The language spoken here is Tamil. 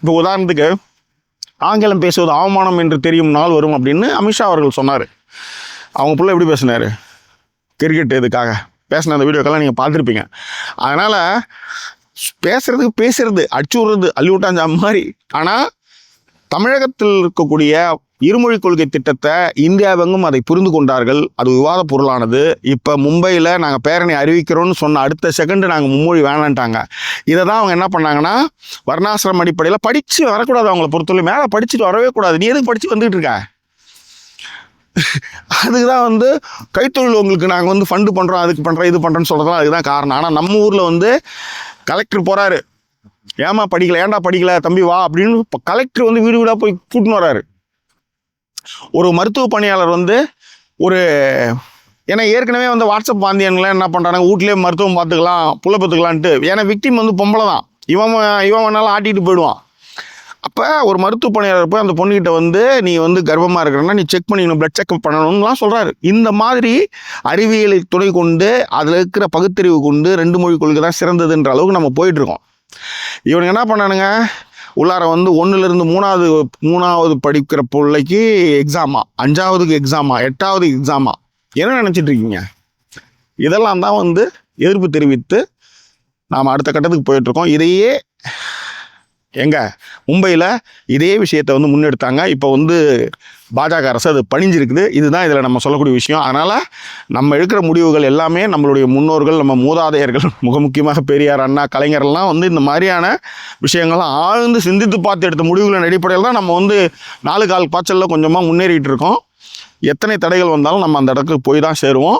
இப்போ உதாரணத்துக்கு ஆங்கிலம் பேசுவது அவமானம் என்று தெரியும் நாள் வரும் அப்படின்னு அமித்ஷா அவர்கள் சொன்னார். அவங்க பிள்ளை எப்படி பேசினார், கிரிக்கெட் இதுக்காக பேசின அந்த வீடியோக்கெல்லாம் நீங்கள் பார்த்துருப்பீங்க. அதனால் பேசுறது அடிச்சு விட்றது அள்ளி விட்டாஞ்சா மாதிரி. ஆனால் தமிழகத்தில் இருக்கக்கூடிய இருமொழி கொள்கை திட்டத்தை இந்தியாவெங்கும் அதை புரிந்து கொண்டார்கள். அது விவாத பொருளானது. இப்போ மும்பையில் நாங்கள் பேரணி அறிவிக்கிறோன்னு சொன்ன அடுத்த செகண்டு நாங்கள் மும்மொழி வேணான்ட்டாங்க. இதை தான் அவங்க என்ன பண்ணாங்கன்னா, வர்ணாசிரம அடிப்படையில் படித்து வரக்கூடாது. அவங்கள பொறுத்தவரை மேலே படிச்சுட்டு வரவே கூடாது. நீ எதுக்கு படித்து வந்துகிட்டு இருக்க? அதுக்கு தான் கைத்தொழில் உங்களுக்கு நாங்கள் ஃபண்டு பண்ணுறோம், அதுக்கு பண்ணுறோம், இது பண்ணுறோன்னு சொல்கிறதுலாம் அதுதான் காரணம். ஆனால் நம்ம ஊரில் கலெக்டர் போகிறாரு, ஏமா படிக்கல, ஏன்டா படிக்கல தம்பி வா அப்படின்னு கலெக்டர் வீடு வீடாக போய் கூட்டின்னு வர்றாரு. ஒரு மருத்துவ பணியாளர் ஒரு ஏன்னா ஏற்கனவே வாட்ஸ்அப் வாந்தியன்லாம் என்ன பண்ணுறாங்க, வீட்லேயே மருத்துவம் பார்த்துக்கலாம், புள்ள பார்த்துக்கலான்ட்டு. ஏன்னா விக்டிம் பொம்பளை தான், இவன் வேணாலும் ஆட்டிகிட்டு போயிடுவான். அப்போ ஒரு மருத்துவ பணியாளர் போய் அந்த பொண்ணுக்கிட்ட நீ கர்ப்பமாக இருக்கிறன்னா நீ செக் பண்ணிக்கணும், பிளட் செக்அப் பண்ணணும்லாம் சொல்கிறாரு. இந்த மாதிரி அறிவியலை துணை கொண்டு அதில் இருக்கிற பகுத்தறிவு கொண்டு 2 மொழி கொள்கை தான் சிறந்ததுன்ற அளவுக்கு நம்ம போயிட்டுருக்கோம். இவனுங்க என்ன பண்ணானுங்க, உள்ளார 1லேருந்து 3வது படிக்கிற பிள்ளைக்கு எக்ஸாமா, 5ஆவதுக்கு எக்ஸாமா, 8ஆவதுக்கு எக்ஸாமா, என்ன நினச்சிட்டு இருக்கீங்க? இதெல்லாம் தான் எதிர்ப்பு தெரிவித்து நாம் அடுத்த கட்டத்துக்கு போயிட்டுருக்கோம். இதையே மும்பையில் இதே விஷயத்தை முன்னெடுத்தாங்க. இப்போ பாஜக அரசு அது பணிஞ்சிருக்குது. இதுதான் இதில் நம்ம சொல்லக்கூடிய விஷயம். அதனால் நம்ம எடுக்கிற முடிவுகள் எல்லாமே நம்மளுடைய முன்னோர்கள், நம்ம மூதாதையர்கள், முக்கியமாக பெரியார், அண்ணா, கலைஞர்லாம் இந்த மாதிரியான விஷயங்கள்லாம் ஆழ்ந்து சிந்தித்து பார்த்து எடுத்த முடிவுகளின் அடிப்படையில் தான் நம்ம 4 கால் பாய்ச்சலில் கொஞ்சமாக முன்னேறிட்டு இருக்கோம். எத்தனை தடைகள் வந்தாலும் நம்ம அந்த இடத்துக்கு போய் தான் சேருவோம்.